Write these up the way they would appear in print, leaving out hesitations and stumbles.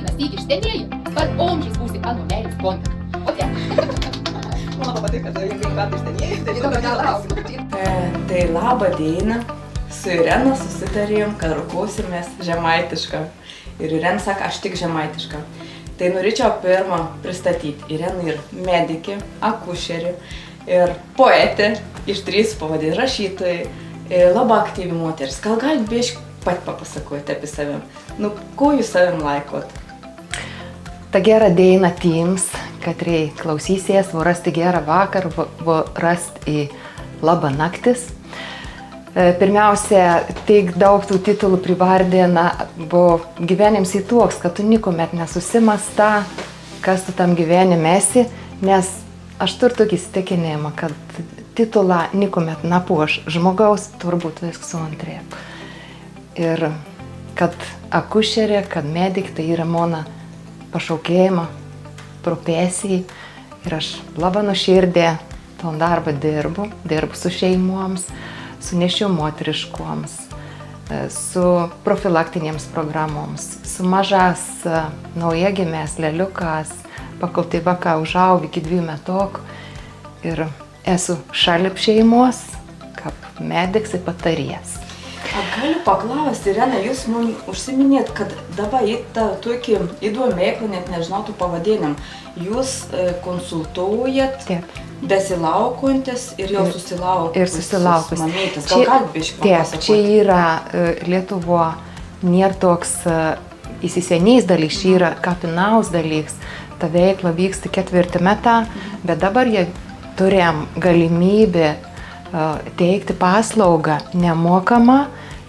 mąstyti ištenėjai, kad omžiais būsi anu meilės kontaktų. O te. Man patinka, kad jeigu metai ištenėjai, tai Žinau, kad laukti. Tai labą dieną. Su Irena susitarėm, kad rūkausimės žemaitišką. Ir Irena sako, aš tik žemaitišką. Tai norėčiau pirmą pristatyti. Irena ir medikė, akušerė ir poetė, iš trys pavadė rašytojai, labai aktyvi moteris. Gal galit biškį pat papasakoti apie savim? Nu, ko jūs savim laikot? Ta gera diena tiems, katrai klausysies, vo rasti gerą vakarą, vo rasti į labą naktis. Pirmiausia, tiek daug tų titulų privardė, buvo gyvenims į toks, kad tu nikuomet nesusimasta, kas tu tam gyvenime esi, nes aš turiu tokį įsitikinimą, kad titulą nikuomet nepuoš žmogaus, turbūt viskas antraip. Ir kad akušerė, kad medik, tai yra mano pašaukėjimą, profesijai. Ir aš labai nuoširdė tom darbą dirbu su šeimoms, su nešių moteriškoms, su profilaktinėms programoms, su mažas naujagimės leliukas, pakol tai vaka užaugo iki 2 metukų. Ir esu šalip šeimos, kaip mediks ir patarėjas. Galiu paklausti, Irena, jūs man užsiminėt, kad dabar į tą tokį įdomų veiklą, net nežinau tų pavadinimų, jūs konsultuojat besilaukantis ir jau susilaukus mamytės. Gal galit biškį papasakoti? Čia yra Lietuvo nėra toks įsisenėjęs dalyks, čia yra kapinaus dalyks. Ta veikla vyksta 4 metą, bet dabar jie turėjom galimybę teikti paslaugą nemokamą,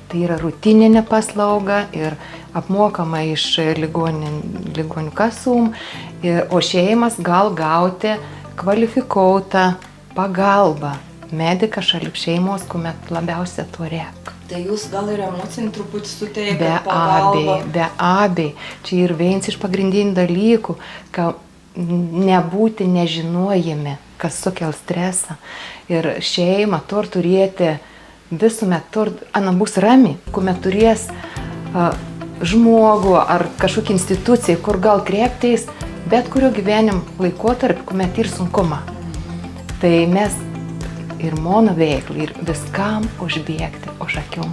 tai yra rutininė paslauga ir apmokama iš ligonių kasų, o šeimas gal gauti kvalifikuotą pagalbą mediką šalip šeimos, kuomet labiausia to reikia. Tai jūs gal ir emocinį truputį suteikia pagalbą? Be abejo. Čia ir vienas iš pagrindinių dalykų, kad nebūti nežinojami, kas sukels stresą. Ir šeima turi turėti visuomet, ana bus rami, kuomet turės žmogų ar kažkokią instituciją, kur gal kreiptis, bet kurio gyvenim laikotarpį, kuomet ir sunkuma. Tai mes ir mano veiklai, ir viskam užbėgti už akių,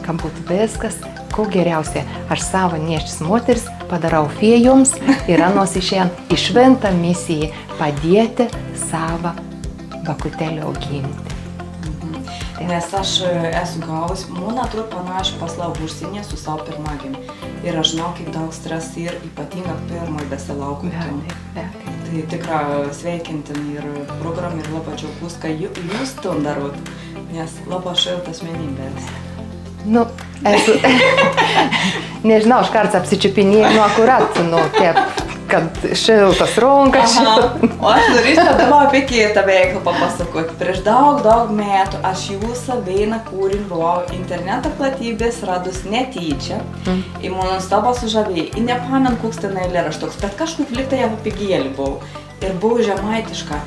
kad būtų viskas, ko geriausia. Aš savo nėščias moteris padarau fėjoms ir anos išėjant į šventą misiją padėti savo vakutelį auginti. Nes aš esu gavus, man atrodo, panašią paslaugą užsienyje su savo pirmagimiu. Ir aš žinau, kaip daug stresas ir ypatinga pirmai besilaukiančiam. Tai tikrai sveikintin ir programą ir labai džiaugus, kad jūs tam darot, nes labai šilta asmenybės. Nu, esu, nežinau, aš kartais apsičiupinėjau, akurat, taip, kad šiltas runkas. O aš norėčiau dabar apie kitą veiklą papasakoti. Prieš daug metų aš jūsų vieną kūrinį buvau interneto platybės radus netyčia. Ir man nustabo sužavėjai. Ir nepamenu, koks ten eilėraštoks, bet kažkaip liktai jau pigėlį buvau. Ir buvau žemaitiška.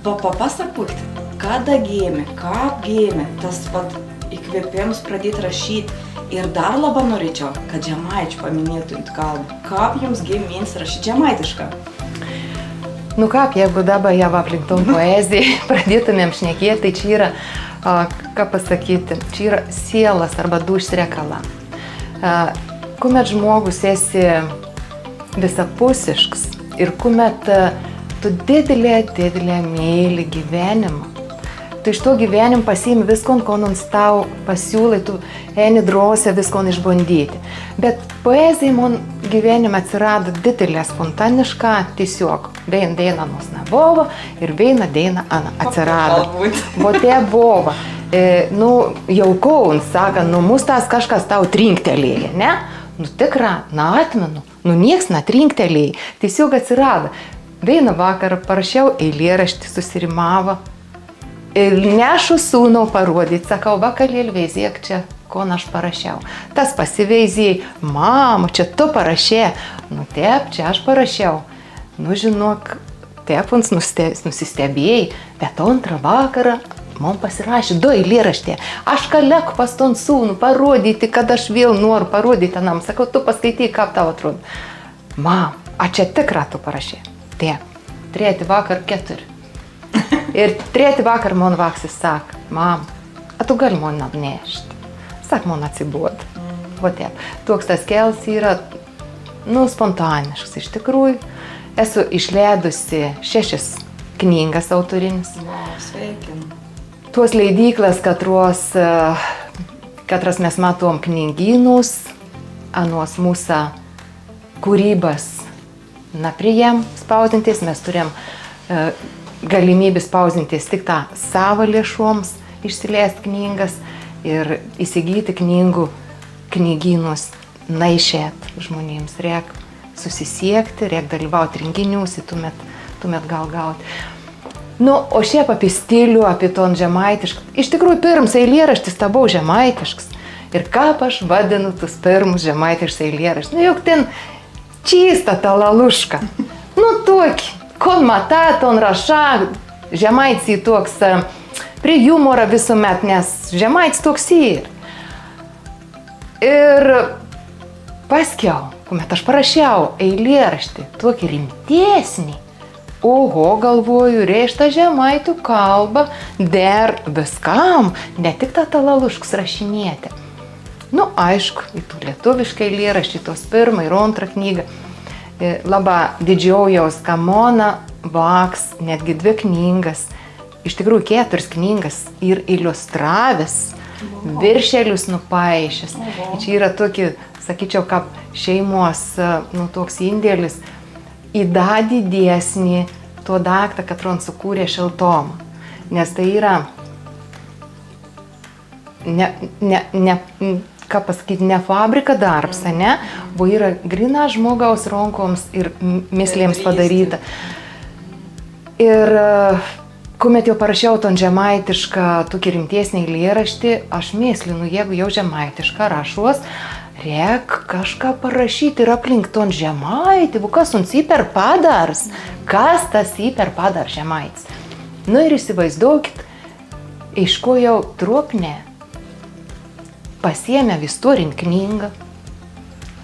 Papasakokit, kada gėmė, kaip gėmė, tas įkvėpimus pradėti rašyti. Ir dar labai norėčiau, kad žemaičių paminėtumėt kalbą. Kaip jums gimins rašyti žemaitišką? Nu kaip, jeigu dabar jau aplinktom poeziją pradėtumėm šnekėti, tai čia yra, ką pasakyti, čia yra sielas arba dūšis rekala. Kuomet žmogus esi visapusišks ir kuomet tu didelė myli gyvenimą, tu iš to gyvenim pasiimi viskon, ko nors tau pasiūlai, tu eini drąsiai viskon išbandyti. Bet poezija man gyvenime atsirado didelė spontaniška, tiesiog viena diena nors nebuvo ir viena diena atsirado. Bo te buvo. Jau kaun, saka, mus tas kažkas tau trinktelėja, ne? Nu tikra, atmenu, nieks netrinktelėja, tiesiog atsirado. Vieną vakarą parašiau eilėraštį, susirimavo. Ir nešu sūnau parodyti, sakau, vakarėlį veizėk čia, ko aš parašiau. Tas pasiveizėjai, mama, čia tu parašė. Nu taip, čia aš parašiau. Nu žinok, taip uns nusistebėjai, bet antrą vakarą man pasirašė 2 eilėraštį. Aš kalėku pas ton sūnų parodyti, kad aš vėl noriu parodyti anam. Sakau, tu paskaityk, kaip tau atrodo. Mam, a čia tikra tu parašė? Taip, 3 vakar 4. Ir 3 vakar man vaksis sako, mam, a tu gali man apnešti? Sak, man atsiboda. Va taip, toks tas kels yra, spontaniškas. Iš tikrųjų, esu išleidusi 6 knygas autorinis. Sveikinu. Tuos leidyklas, katras mes matom knygynus, anuos mūsų kūrybas, priėm spausdintis, mes turėjom galimybę spausdintis tik tą savo lėšoms, išsileisti knygas ir įsigyti knygynus, naišėt žmonėms, reik susisiekti, reik dalyvauti renginiuose, tuomet gal gauti. O šiaip apie stilių, apie ton žemaitišką. Iš tikrųjų, pirmas eilėraštis tabau žemaitiškas. Ir kaip aš vadinu tus pirmus žemaitiškus eilėraštis. Juk ten čista ta laluška. Tokį. Kon mata, ton raša, žemaitis į toks prie humorą visuomet, nes žemaitis toks ir. Ir paskiau, kuomet aš parašiau eilėraštį, tokį rimtesnį, oho, galvoju, reišta žemaitų kalbą, der viskam, ne tik tą talaluškus rašinėti. Aišku, į tų lietuvišką eilėraštį, tos pirmą ir antrą knygą. Labai didžiaujaus Kamona vaks, netgi 2 knygas, iš tikrųjų 4 knygas ir iliustravęs, viršelius nupaišęs. Čia yra tokie, sakyčiau, kaip šeimos, toks indėlis į dar didesnį to daiktą, kad on sukūrė šiltomą. Nes tai yra, ką pasakyti, ne fabrika darbs, ne? Buvo yra grina žmogaus rankoms ir mislėms padaryta. Ir kuomet jau parašiau ton žemaitišką, tokį rimtesnį eilėraštį, aš myslinu, jeigu jau žemaitišką rašuos, reik kažką parašyti ir aplink ton žemaitį, kas uns įper padars, kas tas įper padar žemaitis. Ir įsivaizduokit, iš ko jau trupne. Pasiėmė istorinį knygą,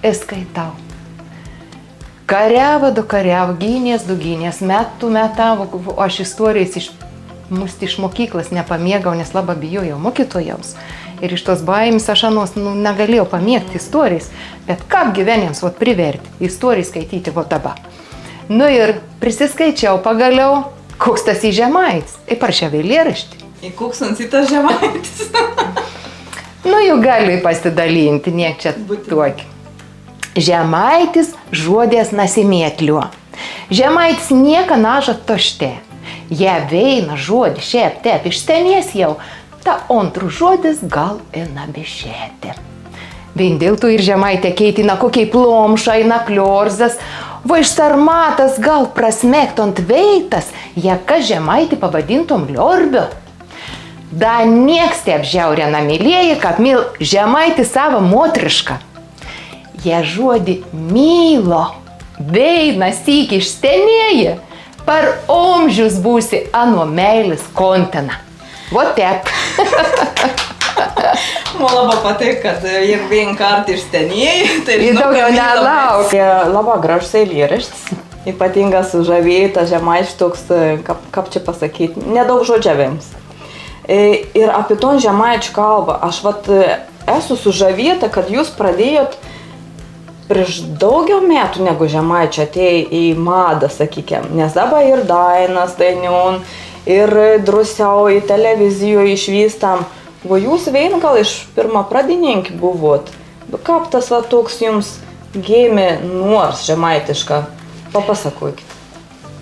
skaitau. Kariavo, gynės, metavo, aš istorijas iš mokyklas nepamėgau, nes labai bijojau mokytojams. Ir iš tos baimės aš negalėjau pamėgti istorijas, bet kaip gyvenėms priverti istorijas skaityti dabar. Ir prisiskaičiau pagaliau, koks tas į žemaitis, ir parašiau eilėraštį. Į koks tas žemaitis? Jau gali pasidalinti, niek čia tokį. Žemaitis žodės nasimėtliuo. Žemaitis nieka naža tošte. Jie veina žodį šiep tep išstenės jau, ta antrų žodis gal eina bešėti. Vien dėl to ir žemaitė keitina kokiai plomšai, kliurzas, va iš sarmatas gal prasmektant veitas, jeka žemaitį pavadintom liorbiu. Da nieks te apžiaurė namylėji, kad myl žemaitį savo motrišką. Jie žodį mylo, veina sykį išstenėji, par omžius būsi anu meilis kontina. Vo tep. Man labai patik, kad jeigu vien kartą išstenėji, tai žinau, daugiau nelauk. Labai gražus eilėraštis. Ypatingas sužavėtas žemaitis toks, kaip čia pasakyti, nedaug žodžiavėms. Ir apie ton žemaičių kalbą, aš esu sužavėta, kad jūs pradėjot prieš daugiau metų negu žemaičiai atėjo į madą, sakykime. Nes dabar ir dainas dainion, ir drusiau į televizijoje išvystam. O jūs vien gal iš pirmą pradininkį buvot. Kaip tas toks jums gėmė nors žemaitišką? Papasakokit.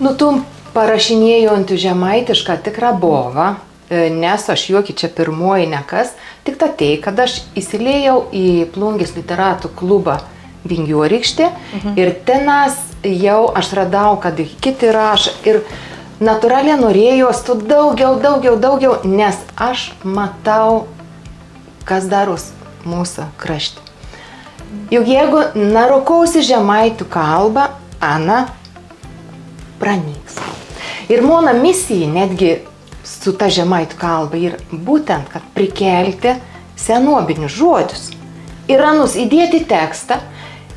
Tu parašinėjau ant žemaitišką tikrą bovą. Nes aš joki čia pirmoji nekas, tik tai, kad aš įsilėjau į Plungės literatų klubą Vingiorykštė ir tenas jau aš radau, kad kiti rašo ir natūraliai norėjau tu daugiau, nes aš matau, kas daros mūsų krašte. Juk jeigu narokausi žemaitų kalbą, Ana pranyks. Ir mano misija netgi su ta žemaitų kalba ir būtent, kad prikelti senobinius žodžius. Ir anus įdėti tekstą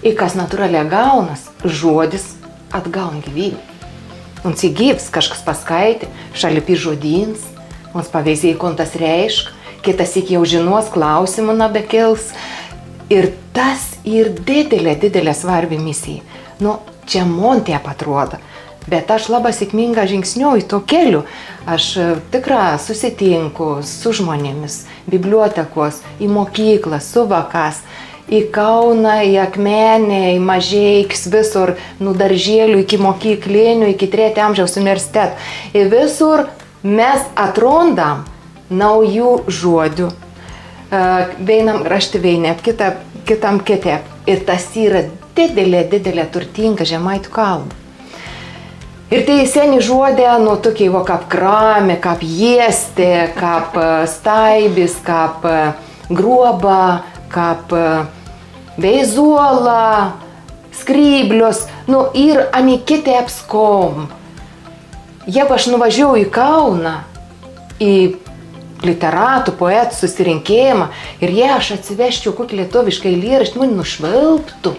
Ir kas natūraliai gaunas, žodis atgaun gyvybę. Mums įgyvs kažkas paskaitė, šalipi žodins, mums paveizėjai, kon tas reišk, kitas iki jau žinos, klausimų nebekils. Ir tas ir didelė svarbi misija. Nu, čia man tiep atrodo, bet aš labai sėkminga žingsniuoju to keliu. Aš tikrai susitinku su žmonėmis, bibliotekos, į mokyklą, su vakas, į Kauną, į Akmenę, į Mažeikius, visur, nuo daržėlių iki mokyklinių, iki 3 amžiaus universitetų. Ir visur mes atrandam naujų žodžių. Vienam rašti vienep, kitam kitep. Ir tas yra didelė turtinga žemaitų kalba. Ir tai seni žodė, nu, tokie, kaip kramė, kaip jiesti, kaip staibis, kaip gruoba, kaip veizuola, skryblios, nu, ir ani kitep skom. Jeigu aš nuvažiuoju į Kauną, į literatų, poetų susirinkėjimą, ir jei aš atsiveščiau kokį lietuvišką eilėraštį, man nušvilptų,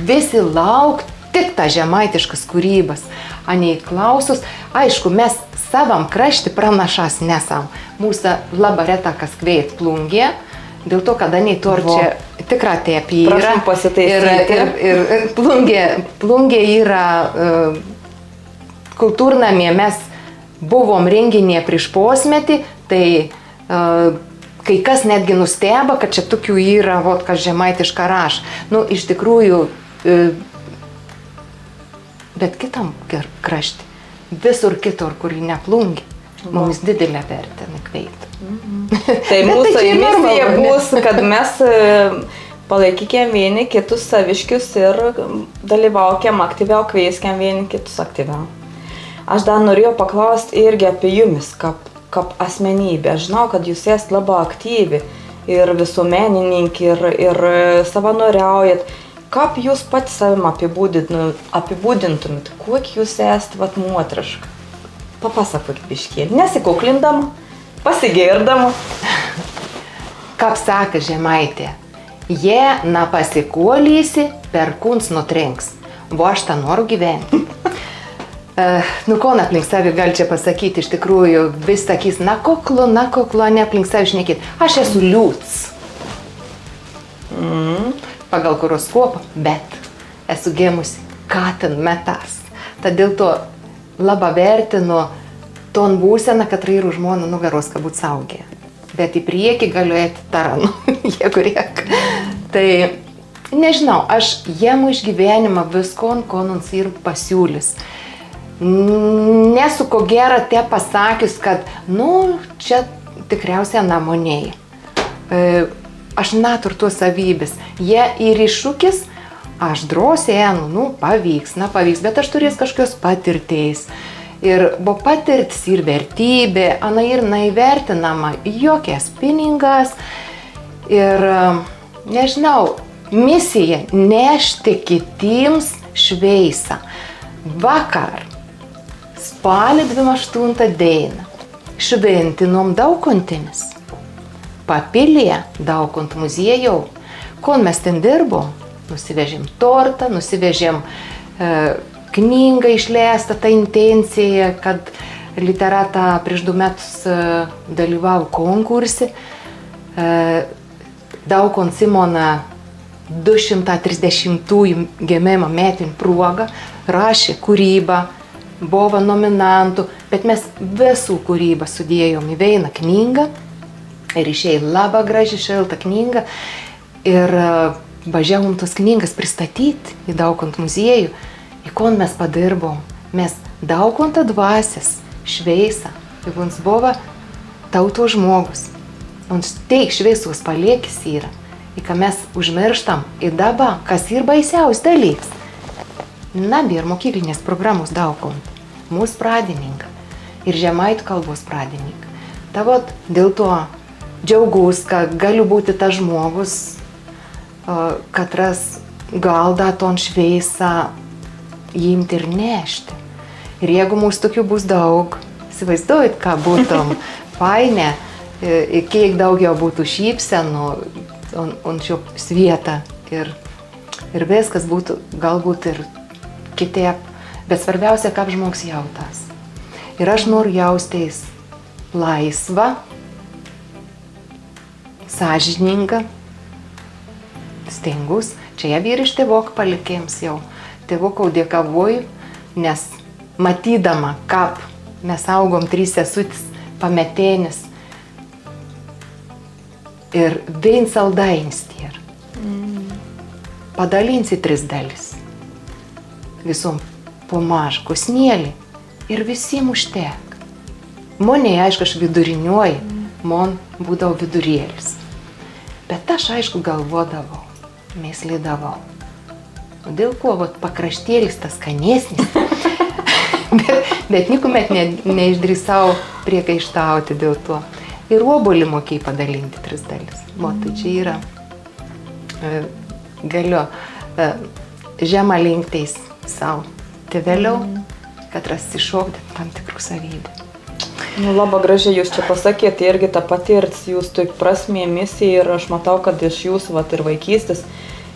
visi lauktų tik tą žemaitiškas kūrybas. Anei klausus, aišku, mes savam krašti pranašas nesam. Mūsų labai reta kas kveit plungė, dėl to, kad anei torčia tikrai taip yra. Prašom pasitaisyti. Ir plungė yra kultūrnamie, mes buvom renginėje prieš posmetį, tai kai kas netgi nusteba, kad čia tokių yra, kas žemaitiška raš. Nu, iš tikrųjų, bet kitam krašti, visur kitur, kur ne plungė, mums didelę vertę nukveikti. Tai mūsų misija bus, kad mes palaikykim vieni kitus saviškius ir dalyvaukim aktyviau, kvieskim vieni kitus aktyviau. Aš dar norėjau paklausti irgi apie jumis, kaip asmenybę. Aš žinau, kad jūs esate labai aktyvi ir visuomenininkai, ir savanoriaujat. Kaip jūs pati savim apibūdintumėt, kokį jūs esate moteriška? Papasakokit biškį, nesikuklindama, pasigirdama. Kaip sako žemaitė, jie nepasikuolysi, perkūns nutrenks, o aš tą noriu gyventi. Nu, ko aplink savi gali čia pasakyti, iš tikrųjų, vis sakys, na koklu, ne aplink savi šnekėti. Aš esu liūts. Pagal horoskopą, bet esu gimusi katin metas. Tad dėl to labai vertinu ton būseną, kad yra žmona nugaros, kad būt saugė. Bet į priekį galiu eiti taranu, jeigu reikia. Tai nežinau, aš jiem iš gyvenimą visko, ko mums ir pasiūlys. Nesu ko gera te pasakius, kad, nu, čia tikriausiai namoniai. Aš neturiu tos savybės. Jie ir iššūkis, aš drąsiai, nu, pavyks, bet aš turės kažkokios patirties. Ir buvo patirtis ir vertybė, ana ir neįvertinama jokias pinigas. Ir, nežinau, misija nešti kitiems šveisą. Vakar, spalio 28 dieną, šventinom Daukontinis. Papilėje Daukont muziejau. Kol mes ten dirbom, nusivežėm tortą, nusivežėm knygą išleistą, tą intenciją, kad literatą prieš 2 metus dalyvavo konkurse. Daukont Simona 230-ųjų gimimo metinių proga rašė kūrybą, buvo nominantų, bet mes visų kūrybą sudėjom į vieną knygą. Ir išėjo labai graži šilta knyga ir važiavom tos knygas pristatyti į Daukont muziejų. Ir ko mes padirbom? Mes Daukonto dvasias šveisą. Ir mums buvo tauto žmogus. Mums teik šveisos paliekis yra. Ir ką mes užmirštam į dabar, kas ir baisiaus dalyks. Ir mokyklinės programos Daukont. Mūsų pradininką. Ir žemaitų kalbos pradininką. Ta vot dėl to džiaugus, kad galiu būti tas žmogus, katras galda ton šveisą imti ir nešti. Ir jeigu mūsų tokių bus daug, įsivaizduojat, ką būtum fainę, kiek daugiau būtų šypsenų, šio svietą ir ir viskas būtų galbūt ir kitaip, bet svarbiausia, kaip žmogus jautas. Ir aš noriu jaustis laisva, sąžininga, stengus. Čia jie vyri iš tėvok palikėms jau. Tėvokau dėkavoju, nes matydama, kaip mes augom 3 sesutis, pametėnis ir vien saldainis tier. Padalinsi 3 dalis. Visom po mažą kusnėlį ir visiems užtek. Monė, aišku, aš viduriniuoju, mon būdavo vidurėlis. Bet aš, aišku, galvodavau, mėslydavau. O dėl ko, pakraštėlis tas skanesnis. bet niekuomet neišdrįsau priekaištauti dėl to. Ir obuolį mokėjai padalinti 3 dalis. Tai čia yra, galiu žemą linkteis savo. Tai vėliau, kad rasišokti tam tikrų savybių. Labai gražiai jūs čia pasakėte, irgi tą patirtį, jūs tai prasmė, misija ir aš matau, kad iš jūsų ir vaikystės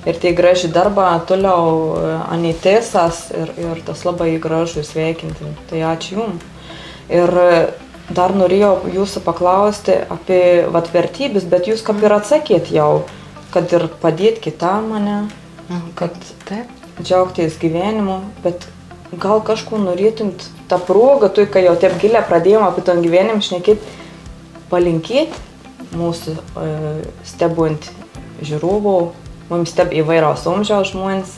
ir tai graži darbą toliau anitėsas ir tas labai gražu sveikinti. Tai ačiū jums. Ir dar norėjau jūsų paklausti apie vertybės, bet jūs kaip ir atsakėt jau, kad ir padėti kitam mane, kad džiaugtis gyvenimu, bet gal kažko norėtumt tą progą, tu, kai jau taip giliai pradėjom apie tom gyvenimą šnekėti, palinkėti mūsų stebint žiūrovų, mums steb įvairiaus amžiaus žmonės,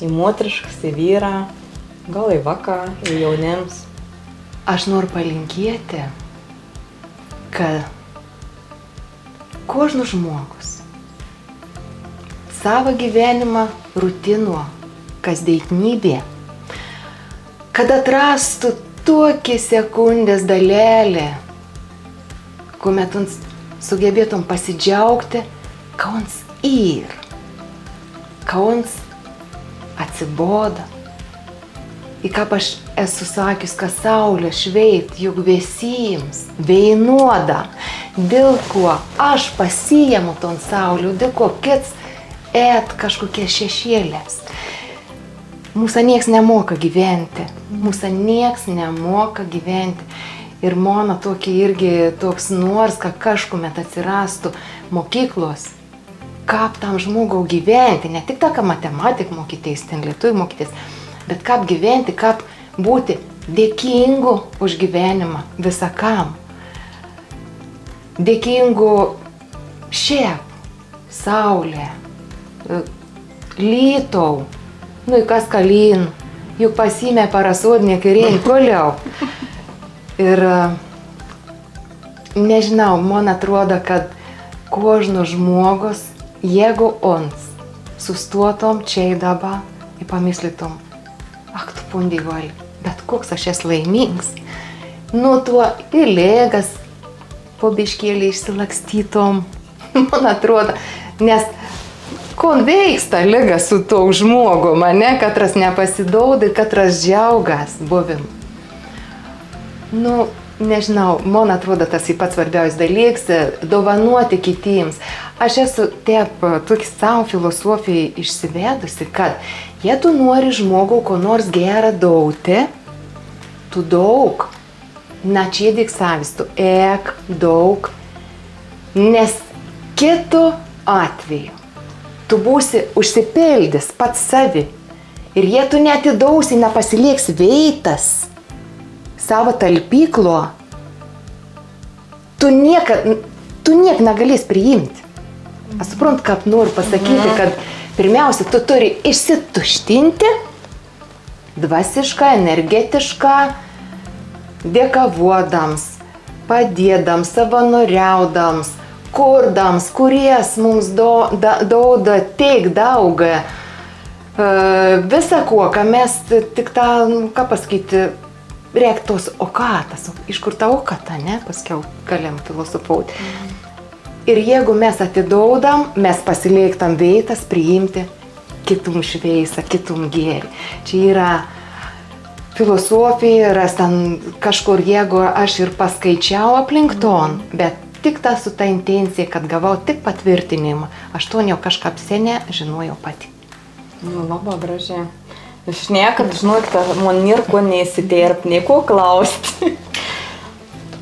į moteriškas, į vyrą, gal į vaką, į jauniems. Aš noriu palinkėti, kad kožnas žmogus savo gyvenimą rutino, kasdienybė, kad atrastų tokį sekundės dalelę, kuomet sugebėtum pasidžiaugti, kauns ir, kauns atsiboda. Ir kaip aš esu sakius, kad saulė šveit juk visiems veinuoda, dėl ko aš pasiimu ton saulę, dėl ko kits kažkokie šešėlės. Mūsų nieks nemoka gyventi. Ir mano tokia irgi toks nors, kad kažkuomet atsirastų mokyklos, kaip tam žmogau gyventi, ne tik tą, ką matematik mokytis, ten lietuvių mokytis, bet kaip gyventi, kaip būti dėkingu už gyvenimą visakam. Dėkingu šiaip, saulė, lytau, nu į kas kalin, juk pasimė parasodinė karin, koliau. Ir nežinau, man atrodo, kad kožno žmogus, jeigu ons sustuotom čia į dabą ir pamislytom, tu pundyvali, bet koks aš esu laimingas, nu tuo įlėgas po biškėlį išsilakstytom, man atrodo, nes kon veiksta lyga su to žmogum, katras nepasidauda, katras džiaugas buvim. Nu, nežinau, man atrodo, tas pats svarbiausias dalykas - dovanuoti kitiems. Aš esu taip tokį savo filosofiją išsivedusi, kad jei tu nori žmogų ko nors gerą dauti, tu daug, načėdik savistu, daug, nes kitu atveju tu būsi užsipildęs pats savi ir jei tu netidausi, nepasilieks veitas savo talpyklo, tu niek negalės priimti. Aš suprantu, kaip noriu pasakyti, kad pirmiausia, tu turi išsituštinti dvasišką, energetišką, dėkavodams, padėdams, savanoriaudams, kurdams, kuries mums dauda tiek daug visako, ką mes tik tą, ką pasakyti, reiktos okatas, iš kur ta okata, ne, paskiau galim filosofauti. Ir jeigu mes atidaudam, mes pasiliektam veitas priimti kitum šveisą, kitum gėrį. Čia yra filosofija, yra ten kažkur, jeigu aš ir paskaičiau aplink ton, bet tik ta su ta intencija, kad gavau tik patvirtinimą, aš to jau kažką apsenę žinojau pati. Nu, labai gražiai. Aš niekad, žinokite, man nieko neįsiterp, nieko klausti.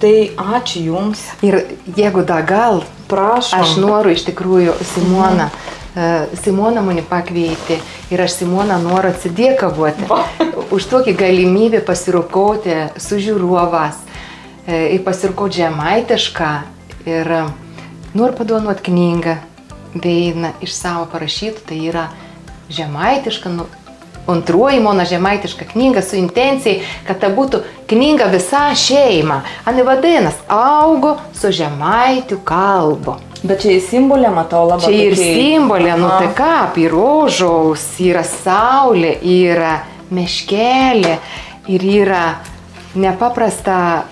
Tai ačiū Jums. Ir jeigu da gal, Prašom. aš noriu iš tikrųjų Simona. Simona mane pakvietė ir aš Simona noriu atsidėkavoti už tokį galimybę pasirūkauti su žiūrovas ir pasirūkauti žemaitišką ir noriu padovanoti knygą, beina iš savo parašytų, tai yra žemaitiška, antroji mano žemaitiška knyga su intencijai, kad tai būtų knyga visa šeima. Ani vadinas, augo su žemaitių kalbu. Bet čia į simbolę matau labai. Čia ir simbolė, nu tai ką, ir rožaus, yra saulė, yra meškelė ir yra nepaprasta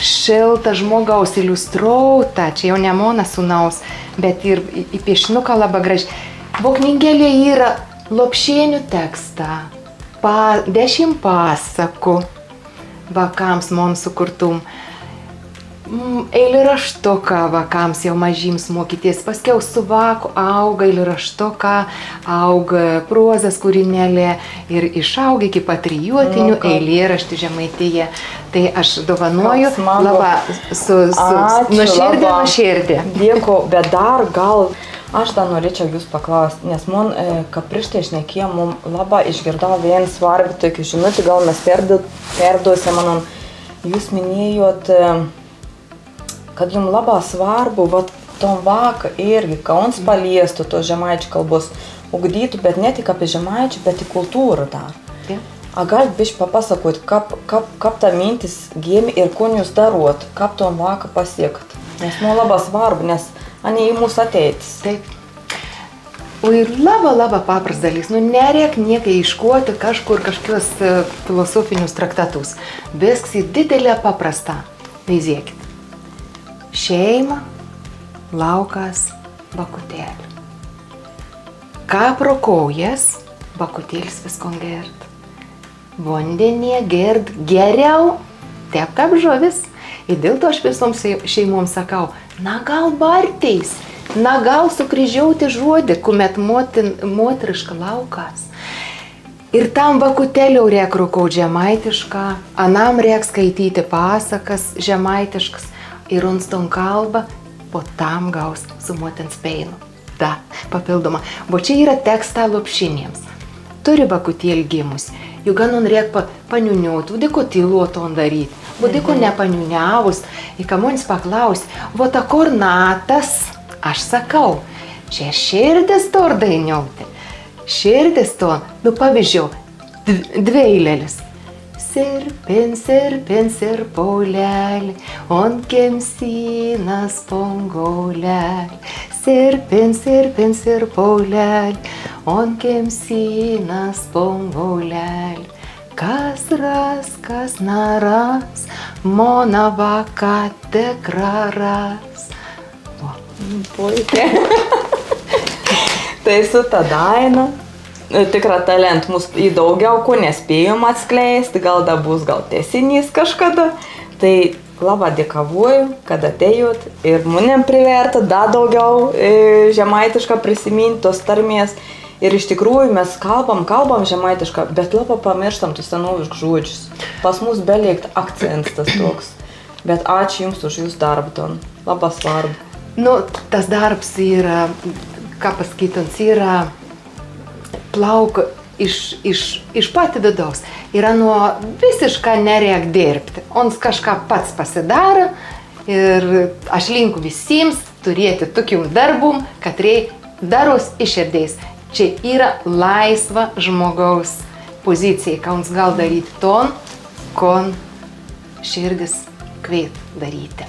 šilta žmogaus iliustruota, čia jau ne mano sūnaus, bet ir į piešinuką labai gražiai. Bo knygelė yra lopšėnių tekstą, 10 pasakų vakams mums sukurtum. Eilėraštuką vakams jau mažyms mokytis, paskiau su vaku auga eilėraštuką, auga prozas kūrinėlė ir išauga iki patriotinių eilėraštų Žemaitija. Tai aš dovanoju labai su nuoširdį. Dėkui, bet dar gal aš dar norėčiau Jūs paklausti, nes man, kad prieš tai šnekėjom, man labai išgirdau vieną svarbų tokį žinutį, gal mes perduosim manom. Jūs minėjot, kad jums labai svarbu, vat tom vaką irgi, kad ons paliestų to žemaičių kalbos, ugdytų, bet ne tik apie žemaičių, bet į kultūrą dar. A galit biškį papasakot, kaip ta mintis gimė ir ko jūs darot, kaip tom vaką pasiekt? Nes man labai svarbu, nes ane į mūsų ateitis. Taip. O ir labai papras dalykas, nereik niekai iškuoti kažkokios filosofinius traktatus. Viskas į didelę paprastą. Vaizėkit. Šeima, laukas, bakutėlė. Ką prokaujas, bakutėlis viskon gert. Vandenė gert geriau, taip kaip žuvis. Ir dėl to aš visoms šeimoms sakau, na gal barteis, na gal sukryžiauti žodį, kuomet moteriška laukas. Ir tam bakutėliau reik rūkaut žemaitišką, anam reik skaityti pasakas žemaitiškas ir unston kalbą, po tam gaus su motins peinu. Da, papildoma. Bo čia yra tekstą lopšinėms. Turi bakutėlį gimus, juk ganon reik paniuniuoti, dėko tyluoton daryti. Budiko nepaniuniavus, į kamuonis paklaus, vota kur natas, aš sakau, čia širdis to ar dainiauti. Širdis to, pavyzdžiui, dvi eilėlis. Sirpin, sirpin, sirpaulelį, on kemsynas pongaulelį. Sirpin, sirpin, sirpaulelį, on kemsynas pongaulelį. Kas ras, kas naras, mona vaka tikra ras. Puikiai. Tai su ta daina, tikra talent mus į daugiau, ko nespėjom atskleisti, gal da bus gal tęsinys kažkada. Tai labai dėkavoju, kad atėjot ir manim priverta da daugiau žemaitišką prisiminti tos tarmės. Ir iš tikrųjų mes kalbam žemaitišką, bet labai pamirštam tus senoviškus žodžius. Pas mus beliekt akcentas tas toks. Bet ačiū Jums už Jūsų darbą, ton. Labai svarbu. Nu, tas darbs yra, ką paskaitant, yra plauka iš pati vidaus. Yra nuo visiškai nereik dirbti. Ons kažką pats pasidaro ir aš linku visiems turėti tokium darbum, kad reik daros iš širdies. Čia yra laisva žmogaus pozicija, ką mums gal daryti ton, kon širdis kveit daryti.